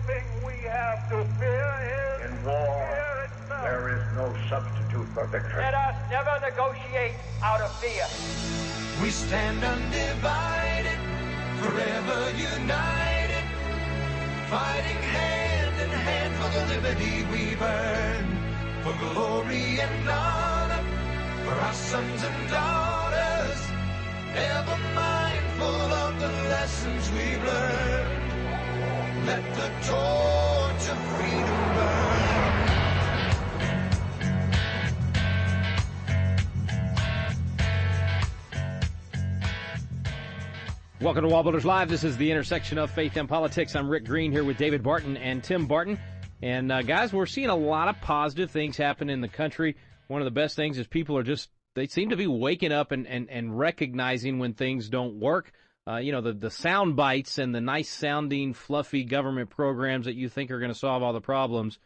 thing we have to fear is in war, fear itself. there is no substitute for victory. Let us never negotiate out of fear. We stand undivided, forever united, fighting hand in hand for the liberty we've earned, for glory and honor, for our sons and daughters, ever mindful of the lessons we've learned. Let the torch of freedom burn. Welcome to WallBuilders Live. This is the intersection of faith and politics. I'm Rick Green here with David Barton and Tim Barton. And guys, we're seeing a lot of positive things happen in the country. One of the best things is people are they seem to be waking up and recognizing when things don't work. The sound bites and the nice sounding, fluffy government programs that you think are going to solve all the problems.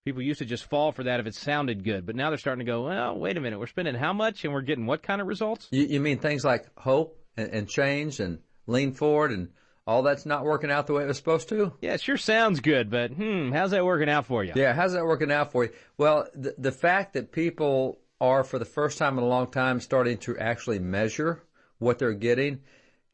People used to just fall for that if it sounded good. But now they're starting to go, well, wait a minute, we're spending how much and we're getting what kind of results? You mean things like hope and change and lean forward and all that's not working out the way it was supposed to? Yeah, it sure sounds good, but how's that working out for you? Yeah, how's that working out for you? Well, the fact that people are, for the first time in a long time, starting to actually measure what they're getting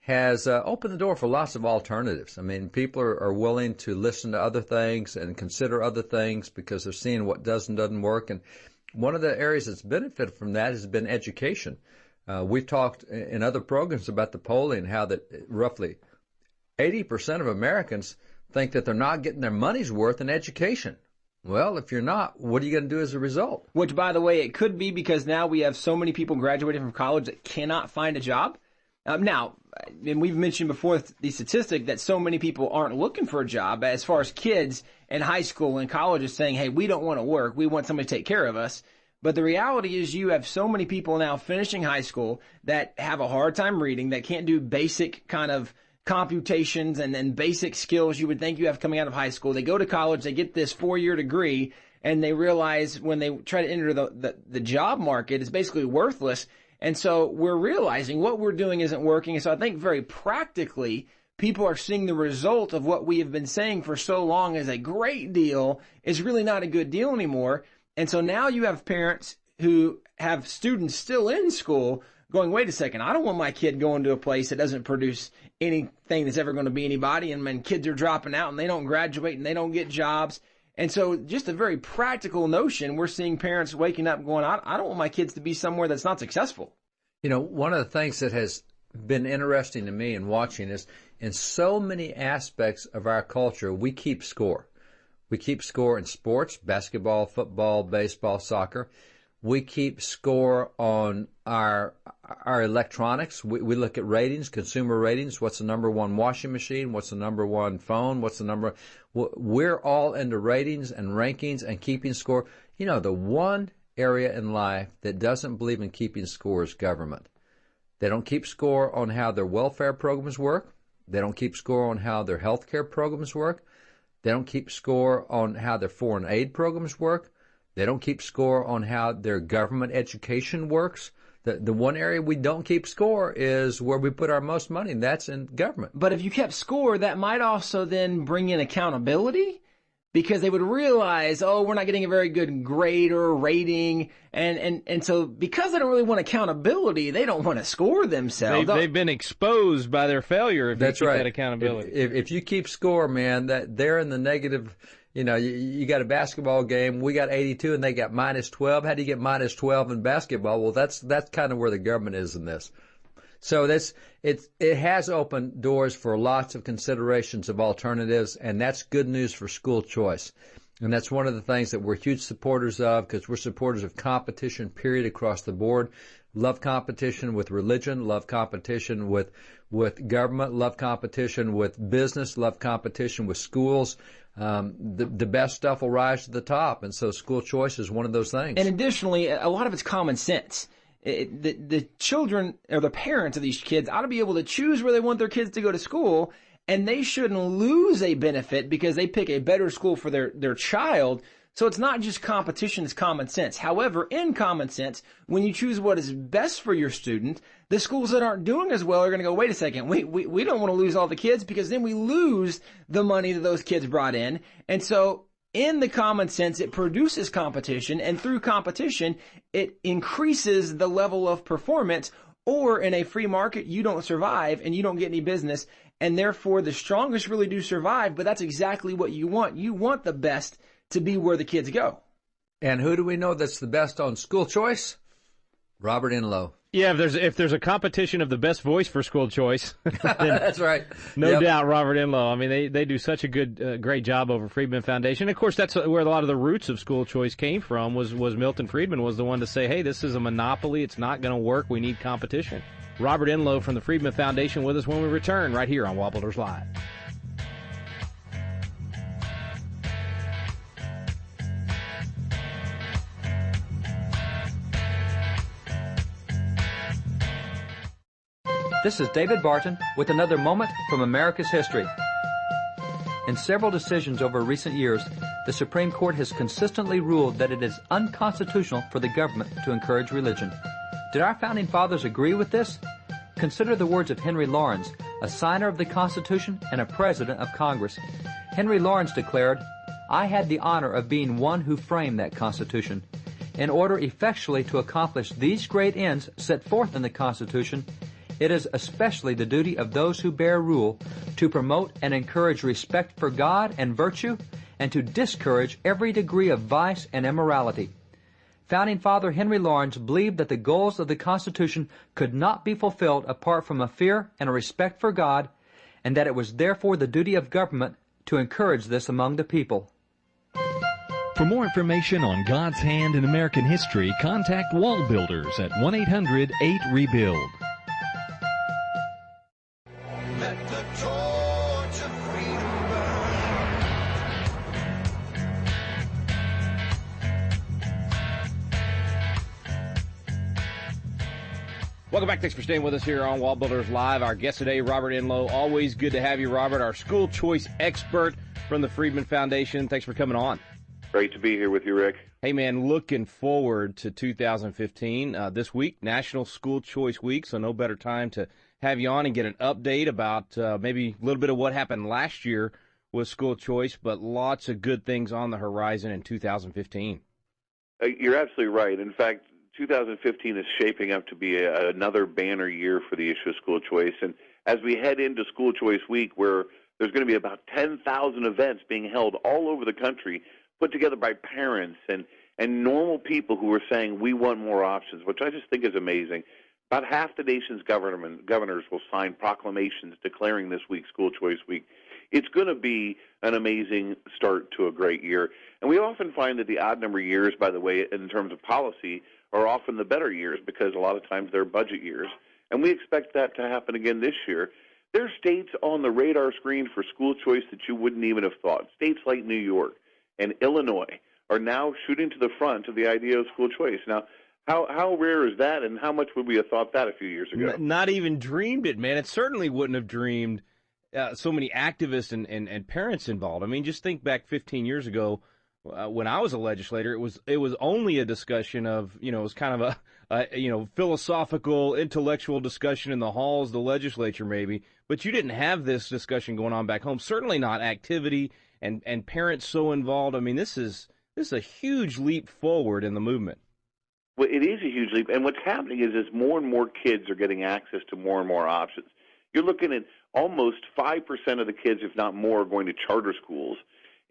has opened the door for lots of alternatives. I mean, people are willing to listen to other things and consider other things because they're seeing what does and doesn't work. And one of the areas that's benefited from that has been education. We've talked in other programs about the polling, how that roughly 80% of Americans think that they're not getting their money's worth in education. Well, if you're not, what are you going to do as a result? Which, by the way, it could be because now we have so many people graduating from college that cannot find a job. Now, and we've mentioned before the statistic that so many people aren't looking for a job as far as kids in high school and college is saying, hey, we don't want to work. We want somebody to take care of us. But the reality is you have so many people now finishing high school that have a hard time reading, that can't do basic kind of computations and then basic skills you would think you have coming out of high school. They go to college, they get this 4-year degree, and they realize when they try to enter the job market, it's basically worthless. And so we're realizing what we're doing isn't working. And so I think very practically, people are seeing the result of what we have been saying for so long is a great deal is really not a good deal anymore. And so now you have parents who have students still in school going, wait a second, I don't want my kid going to a place that doesn't produce anything that's ever going to be anybody. And when kids are dropping out and they don't graduate and they don't get jobs. And so just a very practical notion, we're seeing parents waking up going, I don't want my kids to be somewhere that's not successful. You know, one of the things that has been interesting to me in watching is in so many aspects of our culture, we keep score. We keep score in sports, basketball, football, baseball, soccer. We keep score on our electronics. We look at ratings, consumer ratings. What's the number one washing machine? What's the number one phone? What's the number? We're all into ratings and rankings and keeping score. You know, the one area in life that doesn't believe in keeping score is government. They don't keep score on how their welfare programs work. They don't keep score on how their health care programs work. They don't keep score on how their foreign aid programs work. They don't keep score on how their government education works. The one area we don't keep score is where we put our most money, and that's in government. But if you kept score, that might also then bring in accountability because they would realize, oh, we're not getting a very good grade or rating. And so because they don't really want accountability, they don't want to score themselves. They've been exposed by their failure if that's you keep right. that accountability. If you keep score, man, that they're in the negative. You know, you got a basketball game. We got 82 and they got minus 12. How do you get minus 12 in basketball? Well, that's kind of where the government is in this. So it has opened doors for lots of considerations of alternatives, and that's good news for school choice. And that's one of the things that we're huge supporters of because we're supporters of competition, period, across the board. Love competition with religion, love competition with government, love competition with business, love competition with schools. The best stuff will rise to the top, and so school choice is one of those things. And additionally, a lot of it's common sense. The children or the parents of these kids ought to be able to choose where they want their kids to go to school, and they shouldn't lose a benefit because they pick a better school for their child. So it's not just competition, it's common sense. However, in common sense, when you choose what is best for your student, the schools that aren't doing as well are going to go, wait a second, we don't want to lose all the kids, because then we lose the money that those kids brought in. And so in the common sense, it produces competition, and through competition, it increases the level of performance. Or in a free market, you don't survive and you don't get any business, and therefore the strongest really do survive, but that's exactly what you want. You want the best to be where the kids go. And who do we know that's the best on school choice? Robert Enlow. Yeah, if there's a competition of the best voice for school choice, that's right. No doubt, Robert Enlow. I mean, they do such a great job over Friedman Foundation. Of course, that's where a lot of the roots of school choice came from. Was Milton Friedman was the one to say, hey, this is a monopoly. It's not going to work. We need competition. Robert Enlow from the Friedman Foundation with us when we return right here on WallBuilders Live. This is David Barton with another moment from America's history. In several decisions over recent years, the Supreme Court has consistently ruled that it is unconstitutional for the government to encourage religion. Did our founding fathers agree with this? Consider the words of Henry Laurens, a signer of the Constitution and a president of Congress. Henry Laurens declared, "I had the honor of being one who framed that Constitution. In order effectually to accomplish these great ends set forth in the Constitution, it is especially the duty of those who bear rule to promote and encourage respect for God and virtue, and to discourage every degree of vice and immorality." Founding Father Henry Laurens believed that the goals of the Constitution could not be fulfilled apart from a fear and a respect for God, and that it was therefore the duty of government to encourage this among the people. For more information on God's hand in American history, contact WallBuilders at 1-800-8-REBUILD. Let the torch of freedom burn. Welcome back. Thanks for staying with us here on WallBuilders Live. Our guest today, Robert Enlow. Always good to have you, Robert, our school choice expert from the Friedman Foundation. Thanks for coming on. Great to be here with you, Rick. Hey, man, looking forward to 2015. This week, National School Choice Week, so no better time to have you on and get an update about maybe a little bit of what happened last year with school choice, but lots of good things on the horizon in 2015. You're absolutely right. In fact, 2015 is shaping up to be another banner year for the issue of school choice. And as we head into School Choice Week, where there's going to be about 10,000 events being held all over the country, put together by parents and normal people who are saying, we want more options, which I just think is amazing. About half the nation's governors will sign proclamations declaring this week School Choice Week. It's going to be an amazing start to a great year. And we often find that the odd number years, by the way, in terms of policy, are often the better years because a lot of times they're budget years. And we expect that to happen again this year. There are states on the radar screen for school choice that you wouldn't even have thought. States like New York and Illinois are now shooting to the front of the idea of school choice. Now, how rare is that, and how much would we have thought that a few years ago? Not even dreamed it, man. It certainly wouldn't have dreamed so many activists and parents involved. I mean, just think back 15 years ago when I was a legislator. It was only a discussion of, it was kind of a philosophical, intellectual discussion in the halls of the legislature maybe, but you didn't have this discussion going on back home. Certainly not activity and parents so involved. I mean, this is a huge leap forward in the movement. Well, it is a huge leap, and what's happening is as more and more kids are getting access to more and more options. You're looking at almost 5% of the kids, if not more, going to charter schools,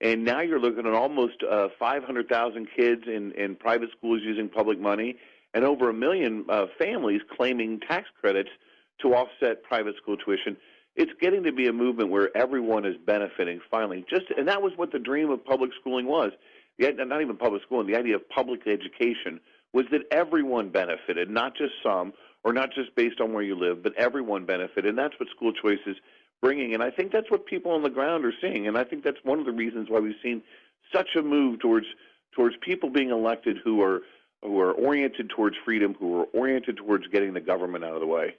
and now you're looking at almost 500,000 kids in private schools using public money, and over 1 million families claiming tax credits to offset private school tuition. It's getting to be a movement where everyone is benefiting finally. And that was what the dream of public schooling was. Not even public schooling, the idea of public education was that everyone benefited, not just some, or not just based on where you live, but everyone benefited. And that's what school choice is bringing. And I think that's what people on the ground are seeing. And I think that's one of the reasons why we've seen such a move towards people being elected who are oriented towards freedom, who are oriented towards getting the government out of the way.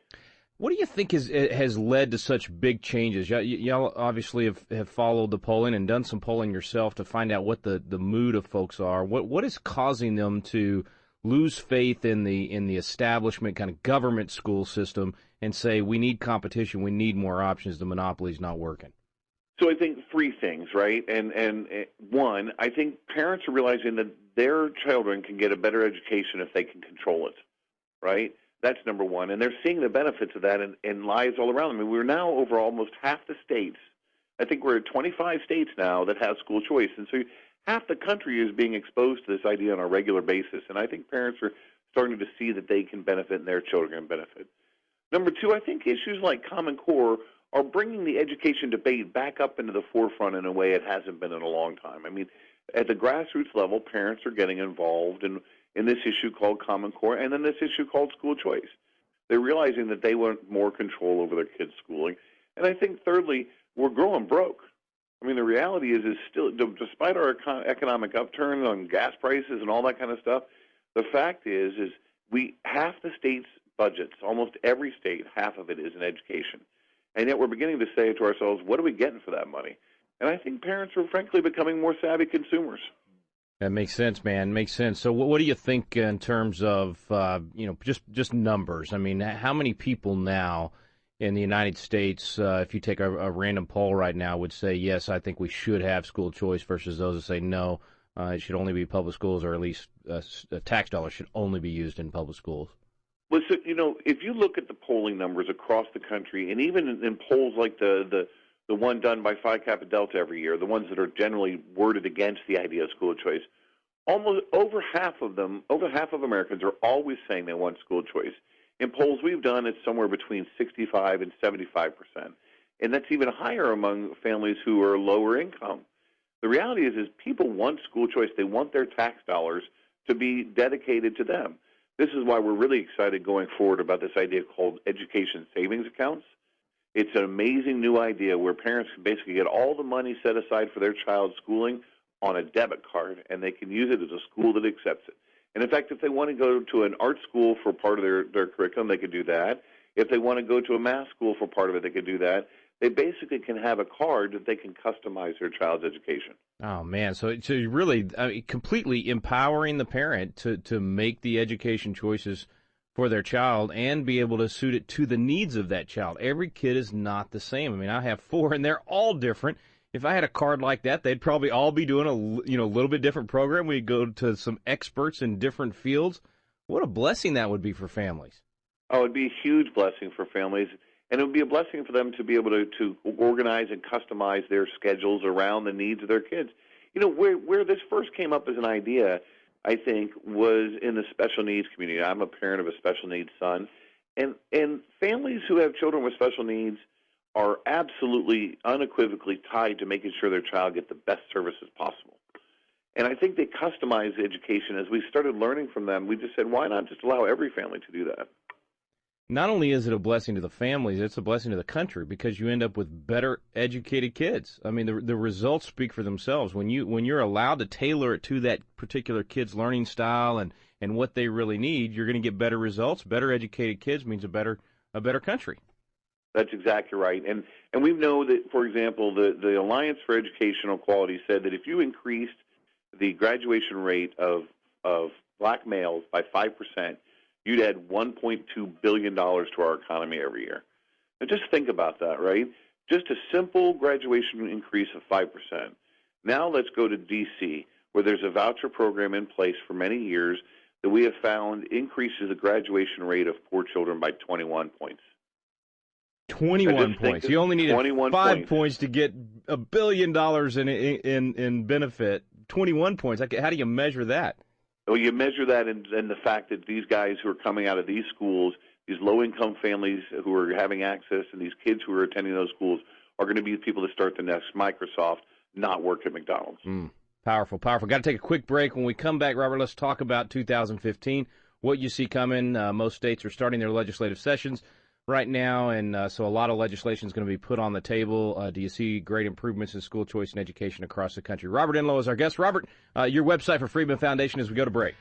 What do you think has led to such big changes? Y'all obviously have followed the polling and done some polling yourself to find out what the mood of folks are. What is causing them to lose faith in the establishment kind of government school system and say we need competition, we need more options, the monopoly's not working? So I think three things, right? And one, I think parents are realizing that their children can get a better education if they can control it, right? That's number one. And they're seeing the benefits of that in lives all around them. I mean, we're now over almost half the states. I think we're at 25 states now that have school choice. And so half the country is being exposed to this idea on a regular basis. And I think parents are starting to see that they can benefit and their children can benefit. Number two, I think issues like Common Core are bringing the education debate back up into the forefront in a way it hasn't been in a long time. I mean, at the grassroots level, parents are getting involved in this issue called Common Core and then this issue called school choice. They're realizing that they want more control over their kids' schooling. And I think, thirdly, we're growing broke. I mean, the reality is still, despite our economic upturn on gas prices and all that kind of stuff, the fact is half the state's budgets, almost every state, half of it is in education. And yet we're beginning to say to ourselves, what are we getting for that money? And I think parents are, frankly, becoming more savvy consumers. That makes sense, man. Makes sense. So what do you think in terms of, just numbers? I mean, how many people now in the United States, if you take a random poll right now, would say, yes, I think we should have school choice versus those that say, no, it should only be public schools, or at least tax dollars should only be used in public schools? Well, so, if you look at the polling numbers across the country, and even in polls like the one done by Phi Kappa Delta every year, the ones that are generally worded against the idea of school choice, almost over half of Americans are always saying they want school choice. In polls we've done, it's somewhere between 65 and 75%. And that's even higher among families who are lower income. The reality is people want school choice. They want their tax dollars to be dedicated to them. This is why we're really excited going forward about this idea called education savings accounts. It's an amazing new idea where parents can basically get all the money set aside for their child's schooling on a debit card, and they can use it as a school that accepts it. And in fact, if they want to go to an art school for part of their curriculum, they could do that. If they want to go to a math school for part of it, they could do that. They basically can have a card that they can customize their child's education. Oh, man. So really completely empowering the parent to make the education choices for their child and be able to suit it to the needs of that child. Every kid is not the same. I mean, I have 4, and they're all different. If I had a card like that, they'd probably all be doing a little bit different program. We'd go to some experts in different fields. What a blessing that would be for families. Oh, it'd be a huge blessing for families, and it would be a blessing for them to be able to organize and customize their schedules around the needs of their kids. Where this first came up as an idea, I think, was in the special needs community. I'm a parent of a special needs son, and families who have children with special needs are absolutely unequivocally tied to making sure their child gets the best services possible. And I think they customize education. As we started learning from them, we just said, why not just allow every family to do that? Not only is it a blessing to the families, it's a blessing to the country because you end up with better educated kids. I mean, the results speak for themselves. When you're allowed to tailor it to that particular kid's learning style and what they really need, you're going to get better results. Better educated kids means a better country. That's exactly right. And we know that, for example, the Alliance for Educational Quality said that if you increased the graduation rate of black males by 5%, you'd add $1.2 billion to our economy every year. Now just think about that, right? Just a simple graduation increase of 5%. Now let's go to D.C., where there's a voucher program in place for many years that we have found increases the graduation rate of poor children by 21 points. 21 points. You only needed 5 points to get $1 billion in benefit. 21 points. How do you measure that? Well, you measure that in the fact that these guys who are coming out of these schools, these low-income families who are having access, and these kids who are attending those schools are going to be the people that start the next Microsoft, not work at McDonald's. Powerful, powerful. Got to take a quick break. When we come back, Robert, let's talk about 2015, what you see coming. Most states are starting their legislative sessions right now, and so a lot of legislation is going to be put on the table. Do you see great improvements in school choice and education across the country? Robert Enlow is our guest. Robert, your website for Friedman Foundation as we go to break.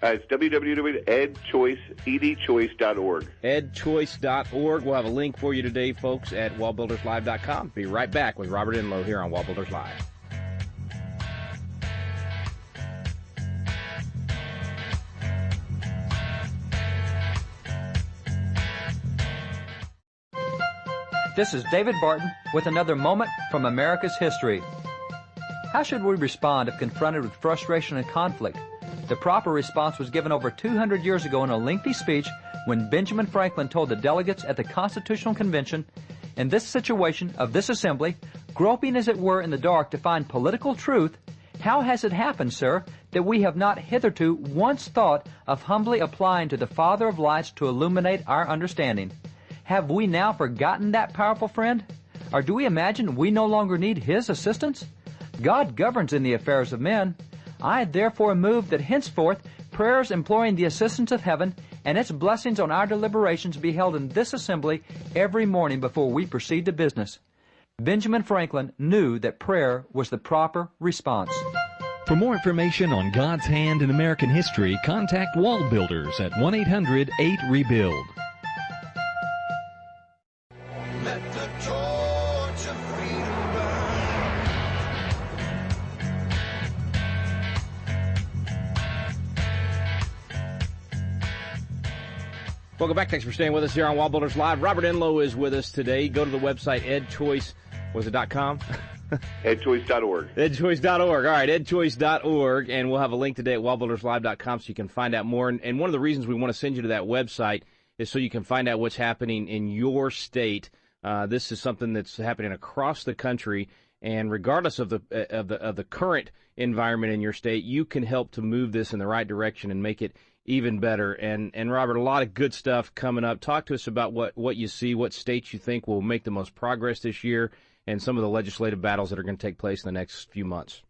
It's www.edchoice.org. Edchoice.org. We'll have a link for you today, folks, at WallBuildersLive.com. Be right back with Robert Enlow here on WallBuilders Live. This is David Barton with another moment from America's history. How should we respond if confronted with frustration and conflict? The proper response was given over 200 years ago in a lengthy speech when Benjamin Franklin told the delegates at the Constitutional Convention, "In this situation of this assembly, groping as it were in the dark to find political truth, how has it happened, sir, that we have not hitherto once thought of humbly applying to the Father of lights to illuminate our understanding? Have we now forgotten that powerful friend? Or do we imagine we no longer need His assistance? God governs in the affairs of men. I therefore move that henceforth prayers imploring the assistance of heaven and its blessings on our deliberations be held in this assembly every morning before we proceed to business." Benjamin Franklin knew that prayer was the proper response. For more information on God's hand in American history, contact WallBuilders at 1-800-8-REBUILD. Let the torch of freedom burn. Welcome back. Thanks for staying with us here on WallBuilders Live. Robert Enlow is with us today. Go to the website, edchoice.com? Edchoice.org. Edchoice.org. All right, edchoice.org, and we'll have a link today at wallbuilderslive.com so you can find out more. And one of the reasons we want to send you to that website is so you can find out what's happening in your state. This is something that's happening across the country, and regardless of the current environment in your state, you can help to move this in the right direction and make it even better. And Robert, a lot of good stuff coming up. Talk to us about what you see, what states you think will make the most progress this year, and some of the legislative battles that are going to take place in the next few months.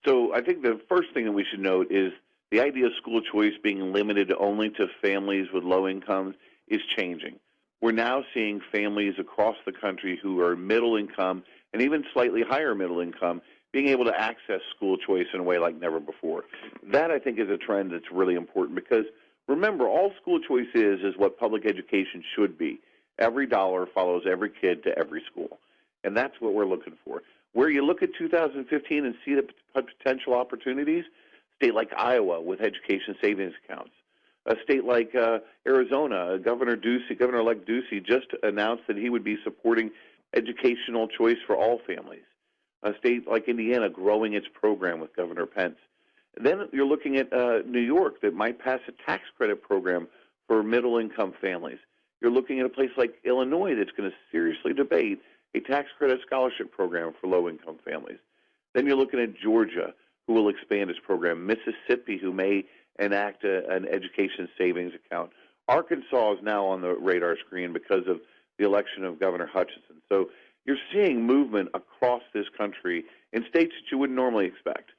So I think the first thing that we should note is the idea of school choice being limited only to families with low incomes is changing. We're now seeing families across the country who are middle income and even slightly higher middle income being able to access school choice in a way like never before. That, I think, is a trend that's really important because, remember, all school choice is what public education should be. Every dollar follows every kid to every school, and that's what we're looking for. Where you look at 2015 and see the potential opportunities, a state like Iowa with education savings accounts, a state like Arizona, Governor-elect Ducey just announced that he would be supporting educational choice for all families. A state like Indiana growing its program with Governor Pence. Then you're looking at New York that might pass a tax credit program for middle-income families. You're looking at a place like Illinois that's going to seriously debate a tax credit scholarship program for low-income families. Then you're looking at Georgia, who will expand its program, Mississippi, who may enact an education savings account. Arkansas is now on the radar screen because of the election of Governor Hutchinson. So you're seeing movement across this country in states that you wouldn't normally expect.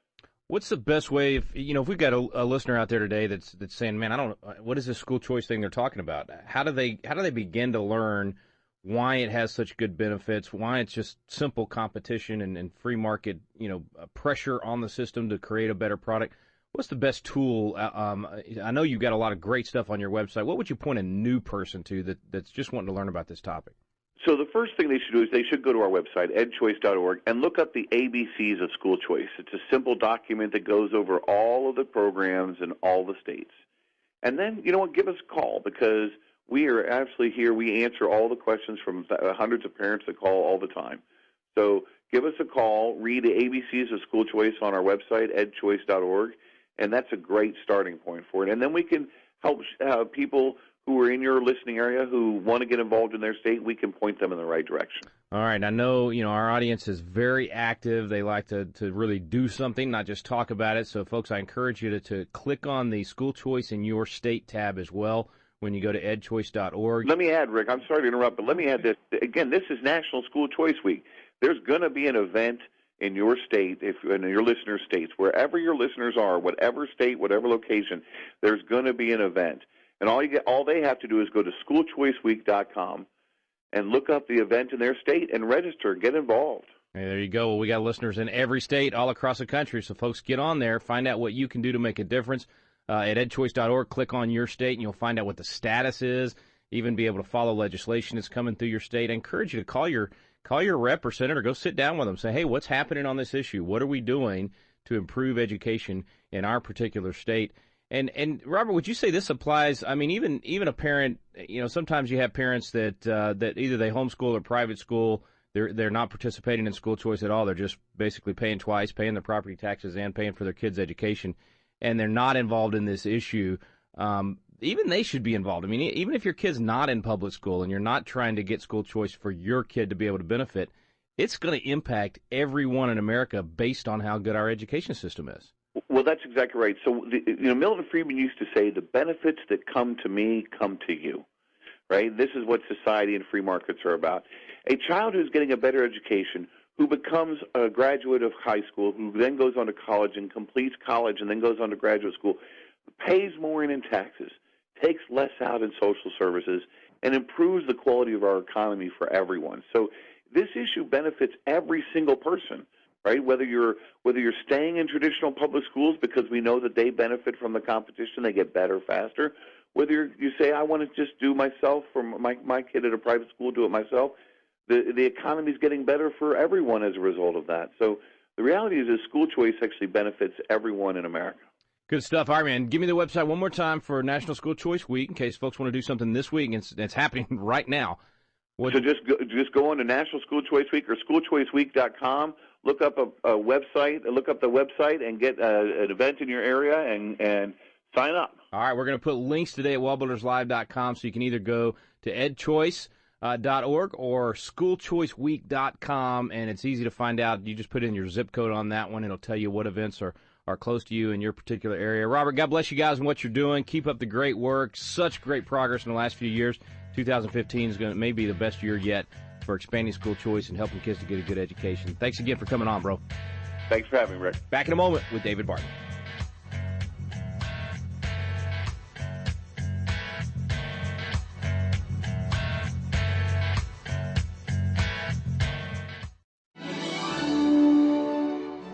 What's the best way, if we've got a listener out there today that's saying, man, what is this school choice thing they're talking about? How do they begin to learn why it has such good benefits, why it's just simple competition and free market, pressure on the system to create a better product? What's the best tool? I know you've got a lot of great stuff on your website. What would you point a new person to that's just wanting to learn about this topic? So the first thing they should do is they should go to our website, edchoice.org, and look up the ABCs of school choice. It's a simple document that goes over all of the programs in all the states. And then, give us a call because we are absolutely here. We answer all the questions from hundreds of parents that call all the time. So give us a call, read the ABCs of school choice on our website, edchoice.org, and that's a great starting point for it. And then we can help people who are in your listening area who want to get involved in their state. We can point them in the right direction. All right. I know, our audience is very active. They like to really do something, not just talk about it. So, folks, I encourage you to click on the School Choice in Your State tab as well when you go to edchoice.org. Let me add, Rick, I'm sorry to interrupt, but let me add this. Again, this is National School Choice Week. There's going to be an event in your state, in your listener states, wherever your listeners are, whatever state, whatever location, there's going to be an event. And all they have to do is go to schoolchoiceweek.com and look up the event in their state and register, get involved. Hey, there you go. Well, we got listeners in every state all across the country, so folks, get on there, find out what you can do to make a difference. at edchoice.org. Click on your state, and you'll find out what the status is, even be able to follow legislation that's coming through your state. I encourage you to call your rep or senator, go sit down with them, say, hey, what's happening on this issue? What are we doing to improve education in our particular state? And Robert, would you say this applies? I mean, even a parent, sometimes you have parents that either they homeschool or private school. They're not participating in school choice at all. They're just basically paying twice, paying their property taxes and paying for their kids' education, and they're not involved in this issue. Even they should be involved. I mean, even if your kid's not in public school and you're not trying to get school choice for your kid to be able to benefit, it's going to impact everyone in America based on how good our education system is. Well, that's exactly right. So, Milton Friedman used to say, the benefits that come to me come to you, right? This is what society and free markets are about. A child who's getting a better education, who becomes a graduate of high school, who then goes on to college and completes college and then goes on to graduate school, pays more in taxes, takes less out in social services, and improves the quality of our economy for everyone. So this issue benefits every single person, right? Whether you're staying in traditional public schools because we know that they benefit from the competition, they get better faster. Whether you say, I want to just do myself, for my kid at a private school, do it myself, the economy is getting better for everyone as a result of that. So the reality is school choice actually benefits everyone in America. Good stuff. All right, man. Give me the website one more time for National School Choice Week in case folks want to do something this week. It's happening right now. So just go on to National School Choice Week or schoolchoiceweek.com. Look up the website and get an event in your area and sign up. All right, we're going to put links today at wallbuilderslive.com, so you can either go to edchoice.org or schoolchoiceweek.com, and it's easy to find out. You just put in your zip code on that one. It'll tell you what events are close to you in your particular area. Robert, God bless you guys and what you're doing. Keep up the great work. Such great progress in the last few years. 2015 is may be the best year yet for expanding school choice and helping kids to get a good education. Thanks again for coming on, bro. Thanks for having me, Rick. Back in a moment with David Barton.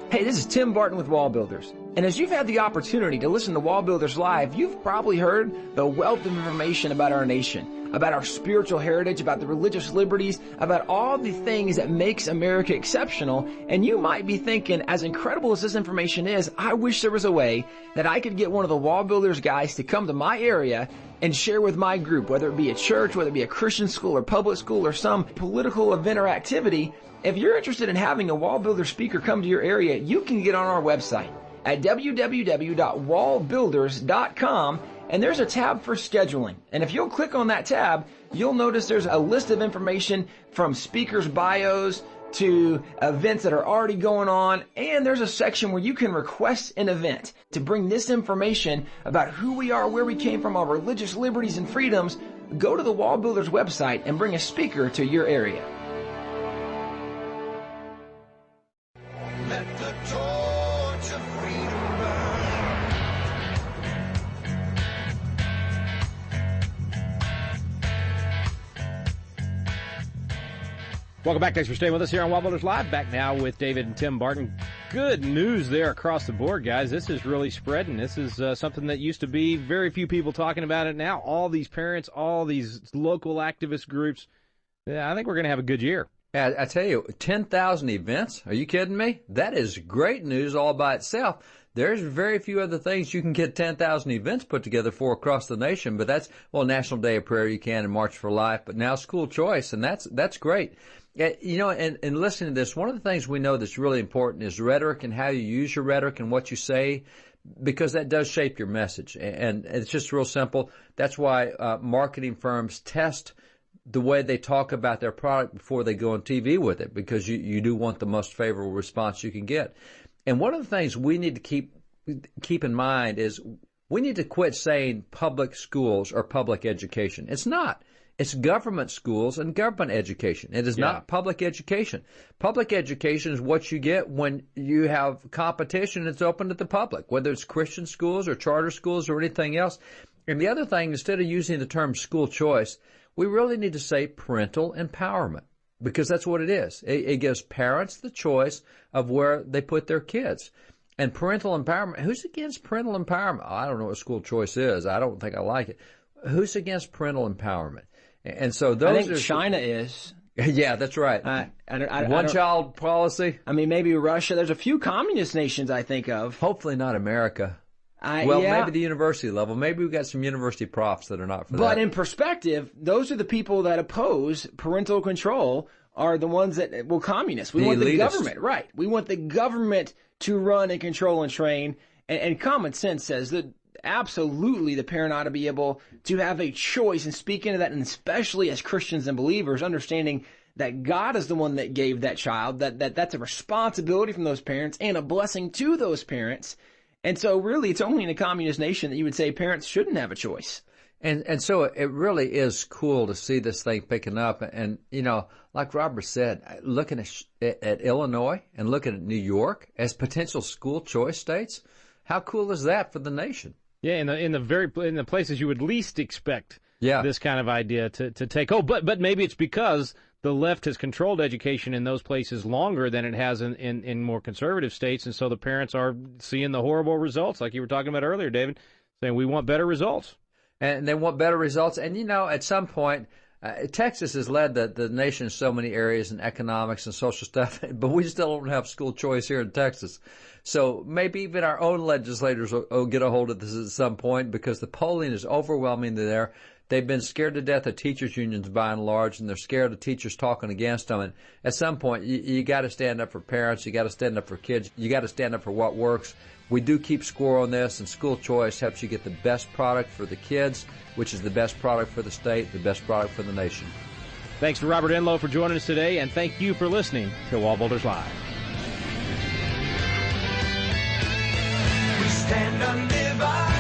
Hey, this is Tim Barton with WallBuilders. And as you've had the opportunity to listen to WallBuilders Live, you've probably heard the wealth of information about our nation, about our spiritual heritage, about the religious liberties, about all the things that makes America exceptional. And you might be thinking, as incredible as this information is, I wish there was a way that I could get one of the WallBuilders guys to come to my area and share with my group, whether it be a church, whether it be a Christian school or public school or some political event or activity. If you're interested in having a WallBuilder speaker come to your area, you can get on our website at www.wallbuilders.com, and there's a tab for scheduling. And if you'll click on that tab, you'll notice there's a list of information from speakers' bios to events that are already going on, and there's a section where you can request an event to bring this information about who we are, where we came from, our religious liberties and freedoms. Go to the WallBuilders website and bring a speaker to your area. Let the torch of freedom burn. Welcome back. Thanks for staying with us here on WallBuilders Live. Back now with David and Tim Barton. Good news there across the board, guys. This is really spreading. This is something that used to be very few people talking about it. Now all these parents, all these local activist groups, I think we're going to have a good year. I tell you, 10,000 events? Are you kidding me? That is great news all by itself. There's very few other things you can get 10,000 events put together for across the nation, but that's, National Day of Prayer you can and March for Life, but now school choice, and that's great. And listening to this, one of the things we know that's really important is rhetoric and how you use your rhetoric and what you say, because that does shape your message. And it's just real simple. That's why marketing firms test the way they talk about their product before they go on TV with it, because you do want the most favorable response you can get. And one of the things we need to keep in mind is we need to quit saying public schools or public education. It's not. It's government schools and government education. It is not public education. Public education is what you get when you have competition that's open to the public, whether it's Christian schools or charter schools or anything else. And the other thing, instead of using the term school choice, we really need to say parental empowerment, because that's what it is. It gives parents the choice of where they put their kids. And parental empowerment, who's against parental empowerment? I don't know what school choice is. I don't think I like it. Who's against parental empowerment? And so those I think China is. Yeah, that's right. One-child policy. I mean, maybe Russia. There's a few communist nations I think of. Hopefully not America. Maybe the university level. Maybe we've got some university profs that are not for that. But in perspective, those are the people that oppose parental control are the ones that, communists. We want the government, right. We want the government to run and control and train. And common sense says that absolutely the parent ought to be able to have a choice and speak into that, and especially as Christians and believers, understanding that God is the one that gave that child, that's a responsibility from those parents and a blessing to those parents. And so really it's only in a communist nation that you would say parents shouldn't have a choice. And so it really is cool to see this thing picking up. And, like Robert said, looking at Illinois and looking at New York as potential school choice states, how cool is that for the nation? Yeah, in the places you would least expect this kind of idea to take hold. But maybe it's because the left has controlled education in those places longer than it has in more conservative states, and so the parents are seeing the horrible results, like you were talking about earlier, David, saying we want better results. And they want better results. And, at some point, Texas has led the nation in so many areas in economics and social stuff, but we still don't have school choice here in Texas. So maybe even our own legislators will get a hold of this at some point, because the polling is overwhelmingly there. They've been scared to death of teachers' unions by and large, and they're scared of teachers talking against them. And at some point, you got to stand up for parents. You got to stand up for kids. You got to stand up for what works. We do keep score on this, and school choice helps you get the best product for the kids, which is the best product for the state, the best product for the nation. Thanks to Robert Enlow for joining us today, and thank you for listening to WallBuilders Live. We stand undivided.